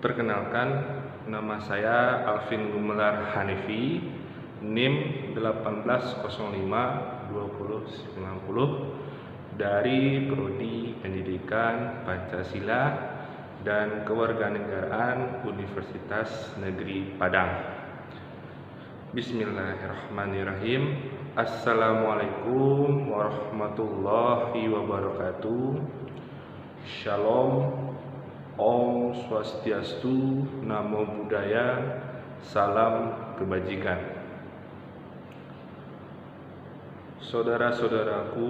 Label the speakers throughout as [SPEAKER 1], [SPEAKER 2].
[SPEAKER 1] Perkenalkan, nama saya Alvin Gumelar Hanifi, NIM 18052090 dari Prodi Pendidikan Pancasila dan Kewarganegaraan Universitas Negeri Padang. Bismillahirrahmanirrahim. Assalamualaikum warahmatullahi wabarakatuh. Shalom, Om Swastiastu, Namo Buddhaya, salam kebajikan. Saudara-saudaraku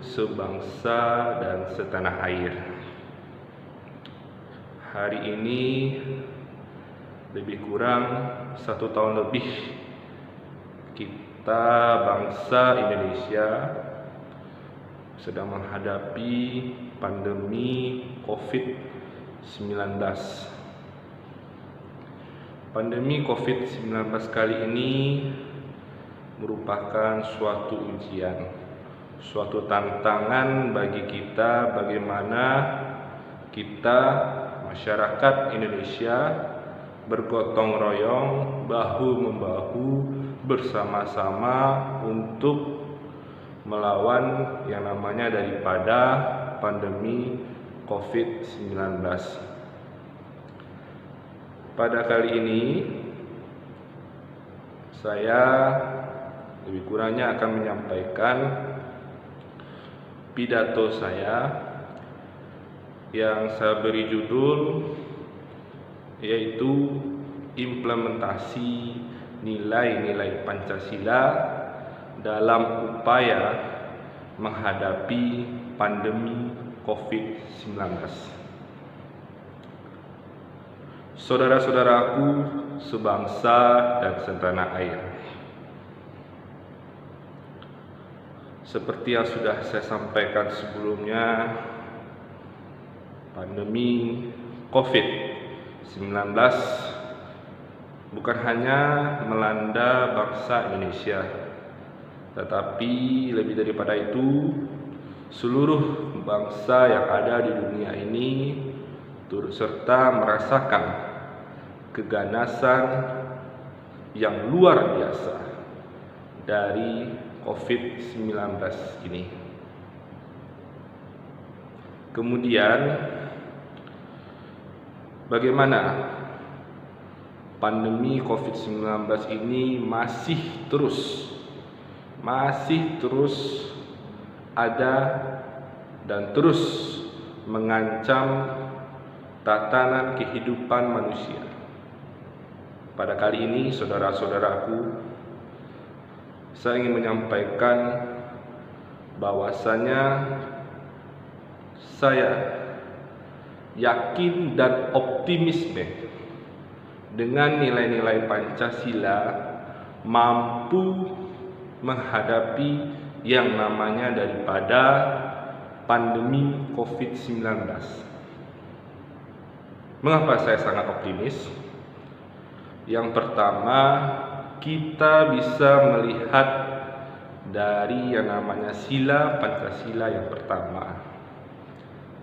[SPEAKER 1] sebangsa dan setanah air, hari ini lebih kurang 1 tahun lebih kita bangsa Indonesia sedang menghadapi pandemi COVID-19. Pandemi COVID-19 kali ini merupakan suatu ujian, suatu tantangan bagi kita bagaimana kita masyarakat Indonesia bergotong royong, bahu-membahu bersama-sama untuk melawan yang namanya daripada pandemi COVID-19. Pada kali ini saya lebih kurangnya akan menyampaikan pidato saya yang saya beri judul yaitu implementasi nilai-nilai Pancasila dalam upaya menghadapi pandemi COVID-19. Saudara-saudaraku sebangsa dan setanah air, seperti yang sudah saya sampaikan sebelumnya, pandemi COVID-19 bukan hanya melanda bangsa Indonesia, tetapi lebih daripada itu, seluruh bangsa yang ada di dunia ini turut serta merasakan keganasan yang luar biasa dari COVID-19 ini. Kemudian, bagaimana pandemi COVID-19 ini masih terus ada dan terus mengancam tatanan kehidupan manusia. Pada kali ini, saudara-saudaraku, saya ingin menyampaikan bahwasanya saya yakin dan optimisme dengan nilai-nilai Pancasila mampu menghadapi yang namanya daripada pandemi COVID-19. Mengapa saya sangat optimis? Yang pertama, kita bisa melihat dari yang namanya sila Pancasila yang pertama,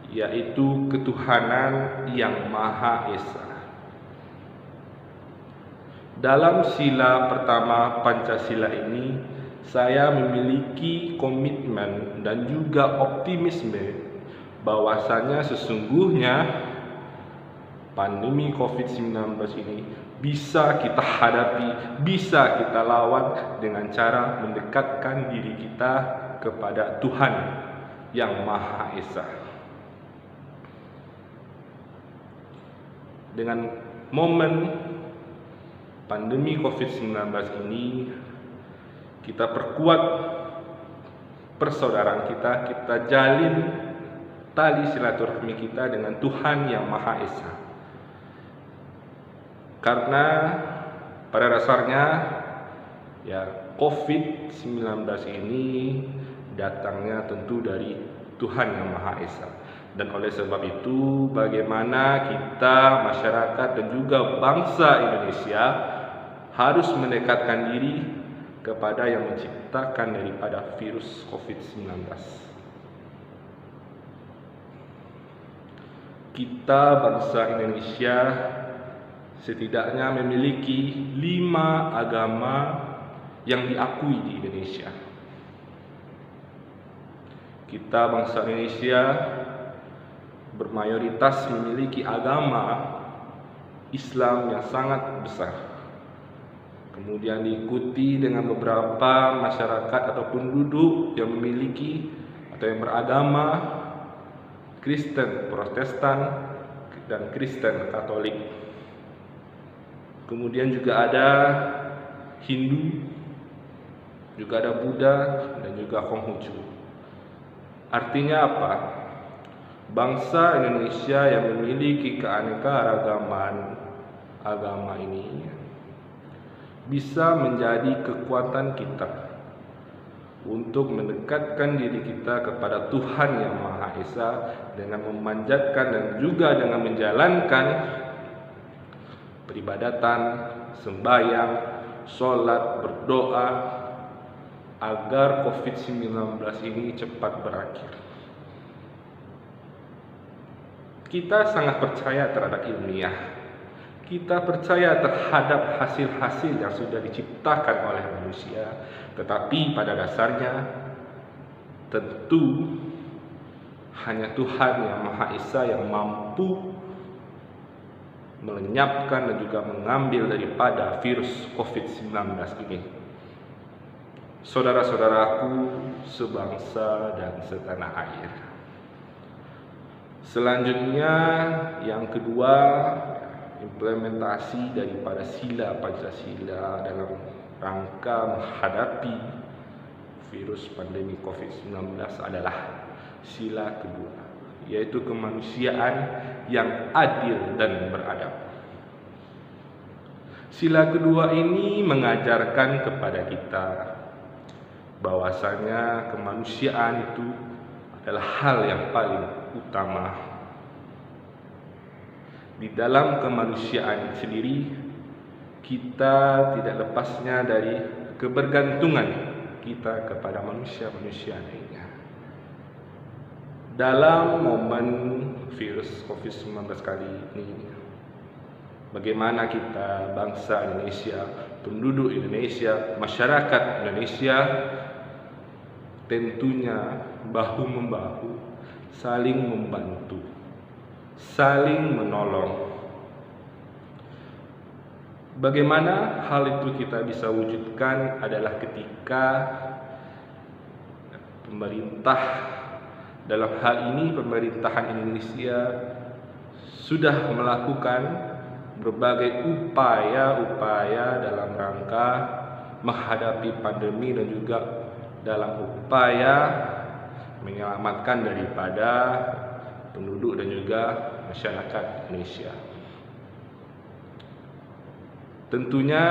[SPEAKER 1] yaitu ketuhanan yang Maha Esa. Dalam sila pertama Pancasila ini, saya memiliki komitmen dan juga optimisme bahwasanya sesungguhnya pandemi COVID-19 ini bisa kita hadapi, bisa kita lawan dengan cara mendekatkan diri kita kepada Tuhan yang Maha Esa. Dengan momen pandemi COVID-19 ini, kita perkuat persaudaraan kita jalin tali silaturahmi kita dengan Tuhan yang Maha Esa. Karena pada dasarnya COVID-19 ini datangnya tentu dari Tuhan yang Maha Esa. Dan oleh sebab itu, bagaimana kita masyarakat dan juga bangsa Indonesia harus mendekatkan diri kepada yang menciptakan daripada virus COVID-19. kita bangsa Indonesia setidaknya memiliki 5 agama yang diakui di Indonesia. Kita bangsa Indonesia bermayoritas memiliki agama Islam yang sangat besar. Kemudian diikuti dengan beberapa masyarakat atau penduduk yang memiliki atau yang beragama Kristen Protestan dan Kristen Katolik. Kemudian juga ada Hindu, juga ada Buddha, dan juga Konghucu. Artinya apa? Bangsa Indonesia yang memiliki keanekaragaman agama ini bisa menjadi kekuatan kita untuk mendekatkan diri kita kepada Tuhan Yang Maha Esa dengan memanjatkan dan juga dengan menjalankan peribadatan, sembahyang, sholat, berdoa agar COVID-19 ini cepat berakhir. Kita sangat percaya terhadap ilmiah. Kita percaya terhadap hasil-hasil yang sudah diciptakan oleh manusia, tetapi pada dasarnya tentu hanya Tuhan Yang Maha Esa yang mampu melenyapkan dan juga mengambil daripada virus COVID-19 ini. Saudara-saudaraku sebangsa dan setanah air. Selanjutnya yang kedua, implementasi daripada sila Pancasila dalam rangka menghadapi virus pandemi COVID-19 adalah sila kedua, yaitu kemanusiaan yang adil dan beradab. Sila kedua ini mengajarkan kepada kita bahwasanya kemanusiaan itu adalah hal yang paling utama. Di dalam kemanusiaan sendiri, kita tidak lepasnya dari kebergantungan kita kepada manusia-manusia lainnya. Dalam momen virus COVID-19 kali ini, bagaimana kita bangsa Indonesia, penduduk Indonesia, masyarakat Indonesia tentunya bahu-membahu, saling membantu, saling menolong. Bagaimana hal itu kita bisa wujudkan adalah ketika pemerintah, dalam hal ini pemerintahan Indonesia, sudah melakukan berbagai upaya-upaya dalam rangka menghadapi pandemi dan juga dalam upaya menyelamatkan daripada penduduk dan juga masyarakat Indonesia. Tentunya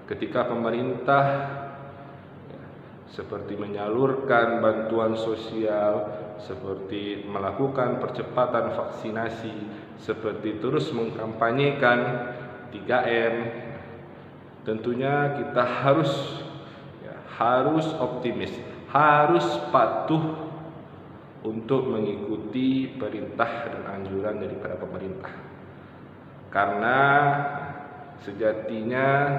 [SPEAKER 1] ketika pemerintah seperti menyalurkan bantuan sosial, seperti melakukan percepatan vaksinasi, seperti terus mengkampanyekan 3M, tentunya kita harus optimis, harus patuh untuk mengikuti perintah dan anjuran daripada pemerintah. Karena sejatinya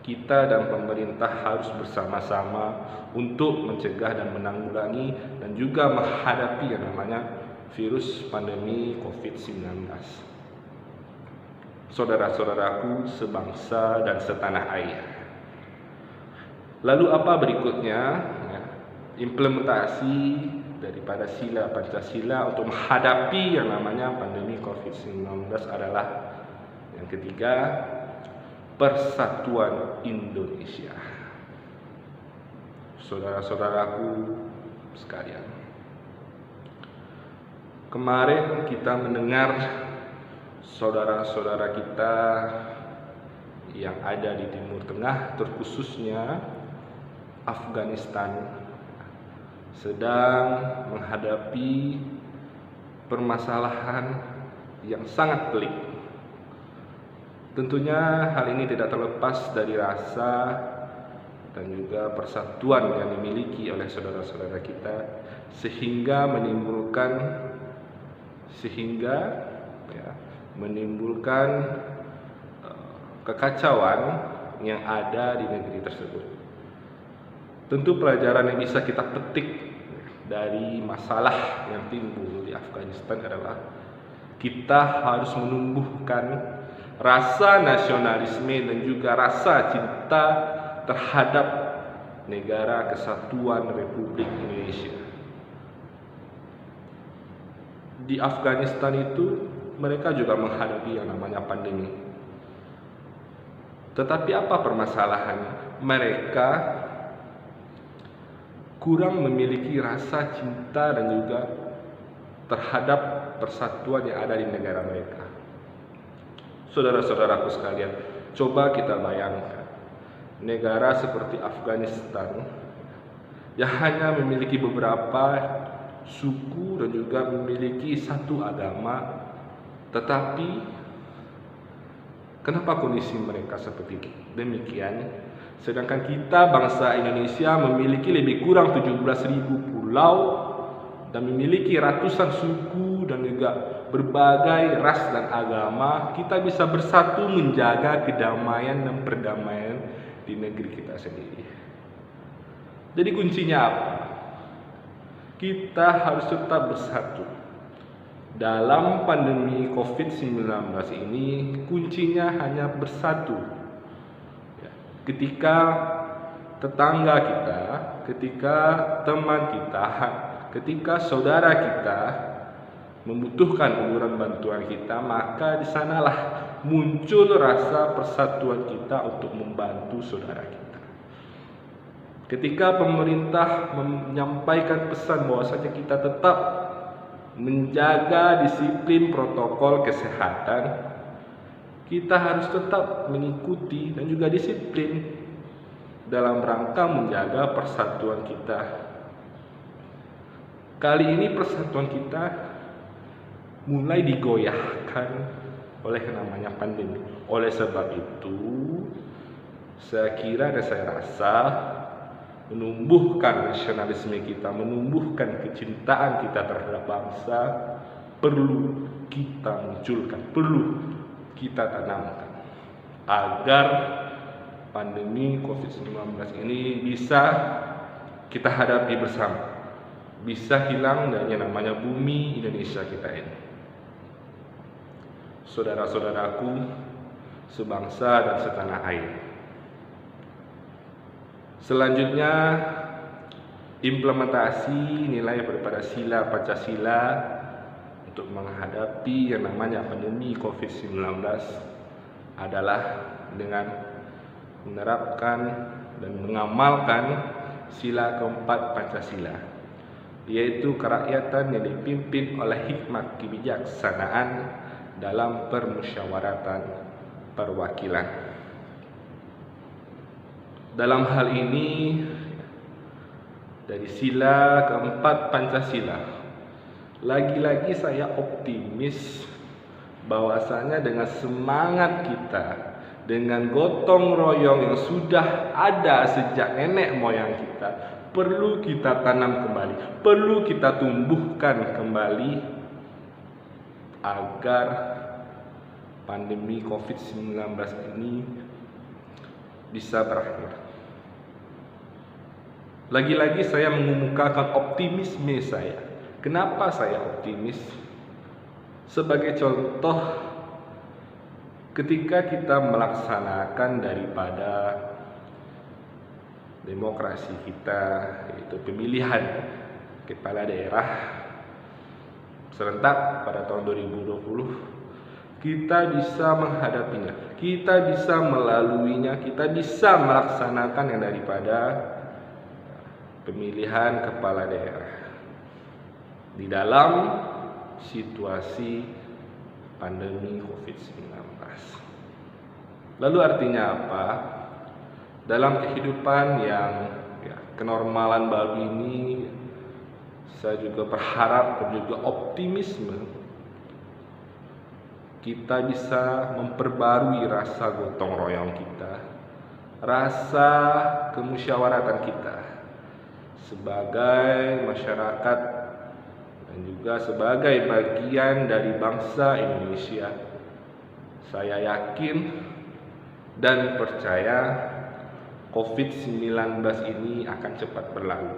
[SPEAKER 1] kita dan pemerintah harus bersama-sama untuk mencegah dan menanggulangi dan juga menghadapi yang namanya virus pandemi COVID-19. Saudara-saudaraku sebangsa dan setanah air. Lalu apa berikutnya? Implementasi daripada sila Pancasila untuk menghadapi yang namanya pandemi COVID-19 adalah yang ketiga, persatuan Indonesia. Saudara-saudaraku sekalian, kemarin kita mendengar saudara-saudara kita yang ada di Timur Tengah, terkhususnya Afghanistan, sedang menghadapi permasalahan yang sangat pelik. Tentunya hal ini tidak terlepas dari rasa dan juga persatuan yang dimiliki oleh saudara-saudara kita, sehingga menimbulkan sehingga ya, menimbulkan kekacauan yang ada di negeri tersebut. Tentu pelajaran yang bisa kita petik dari masalah yang timbul di Afghanistan adalah kita harus menumbuhkan rasa nasionalisme dan juga rasa cinta terhadap negara kesatuan Republik Indonesia. Di Afghanistan itu mereka juga menghadapi yang namanya pandemi. Tetapi apa permasalahannya? Mereka kurang memiliki rasa cinta dan juga terhadap persatuan yang ada di negara mereka. Saudara-saudaraku sekalian, coba kita bayangkan negara seperti Afghanistan yang hanya memiliki beberapa suku dan juga memiliki satu agama, tetapi kenapa kondisi mereka seperti demikian? Sedangkan kita bangsa Indonesia memiliki lebih kurang 17.000 pulau dan memiliki ratusan suku dan juga berbagai ras dan agama. Kita bisa bersatu menjaga kedamaian dan perdamaian di negeri kita sendiri. Jadi kuncinya apa? Kita harus tetap bersatu. Dalam pandemi COVID-19 ini, kuncinya hanya bersatu. Ketika tetangga kita, ketika teman kita, ketika saudara kita membutuhkan uluran bantuan kita, maka di sanalah muncul rasa persatuan kita untuk membantu saudara kita. Ketika pemerintah menyampaikan pesan bahwasanya kita tetap menjaga disiplin protokol kesehatan, kita harus tetap mengikuti dan juga disiplin dalam rangka menjaga persatuan kita. Kali ini persatuan kita mulai digoyahkan oleh namanya pandemi. Oleh sebab itu, saya kira dan saya rasa menumbuhkan nasionalisme kita, menumbuhkan kecintaan kita terhadap bangsa perlu kita munculkan, perlu kita tanamkan agar pandemi COVID-19 ini bisa kita hadapi bersama, bisa hilang dari yang namanya bumi Indonesia kita ini. Saudara-saudaraku sebangsa dan setanah air, selanjutnya implementasi nilai daripada sila Pancasila untuk menghadapi yang namanya pandemi COVID-19 adalah dengan menerapkan dan mengamalkan sila keempat Pancasila, yaitu kerakyatan yang dipimpin oleh hikmat kebijaksanaan dalam permusyawaratan perwakilan. Dalam hal ini, dari sila keempat Pancasila, lagi-lagi saya optimis bahwasanya dengan semangat kita, dengan gotong royong yang sudah ada sejak nenek moyang kita, perlu kita tanam kembali, perlu kita tumbuhkan kembali agar pandemi COVID-19 ini bisa berakhir. Lagi-lagi saya mengemukakan optimisme saya. Kenapa saya optimis? Sebagai contoh, ketika kita melaksanakan daripada demokrasi kita, yaitu pemilihan kepala daerah serentak pada tahun 2020, kita bisa menghadapinya, kita bisa melaluinya, kita bisa melaksanakan yang daripada pemilihan kepala daerah di dalam situasi pandemi COVID-19. Lalu artinya apa? Dalam kehidupan yang kenormalan baru ini, saya juga berharap dan juga optimisme kita bisa memperbarui rasa gotong royong kita, rasa kemusyawaratan kita sebagai masyarakat dan juga sebagai bagian dari bangsa Indonesia. Saya yakin dan percaya COVID-19 ini akan cepat berlalu.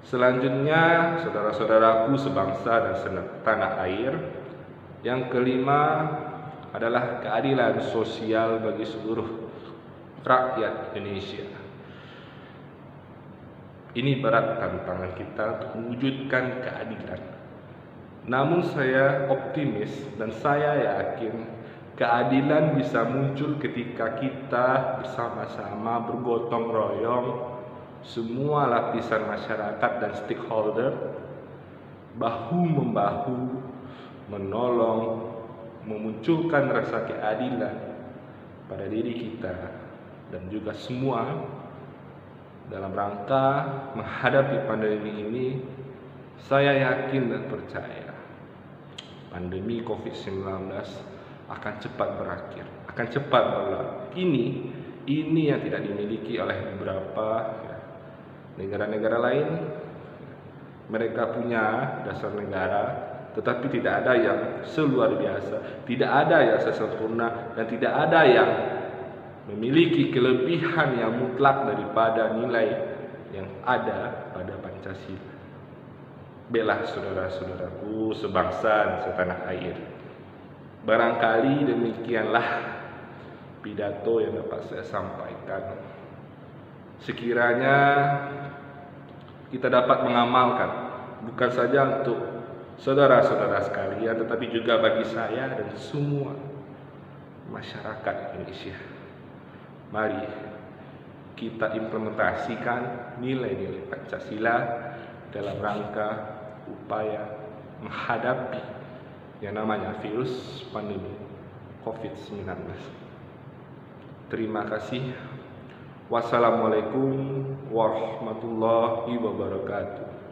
[SPEAKER 1] Selanjutnya, saudara-saudaraku sebangsa dan setanah air, yang kelima adalah keadilan sosial bagi seluruh rakyat Indonesia. Ini berat tantangan kita untuk mewujudkan keadilan. Namun saya optimis dan saya yakin keadilan bisa muncul ketika kita bersama-sama bergotong royong, semua lapisan masyarakat dan stakeholder bahu-membahu menolong memunculkan rasa keadilan pada diri kita dan juga semua dalam rangka menghadapi pandemi ini. Saya yakin dan percaya pandemi COVID-19 akan cepat berakhir, akan cepat berlalu. Ini yang tidak dimiliki oleh beberapa negara-negara lain. Mereka punya dasar negara, tetapi tidak ada yang seluar biasa, tidak ada yang sesempurna, dan tidak ada yang memiliki kelebihan yang mutlak daripada nilai yang ada pada Pancasila. Belah saudara-saudaraku sebangsa dan setanah air, barangkali demikianlah pidato yang dapat saya sampaikan. Sekiranya kita dapat mengamalkan, bukan saja untuk saudara-saudara sekalian, tetapi juga bagi saya dan semua masyarakat Indonesia. Mari kita implementasikan nilai-nilai Pancasila dalam rangka upaya menghadapi yang namanya virus pandemi COVID-19. Terima kasih. Wassalamualaikum warahmatullahi wabarakatuh.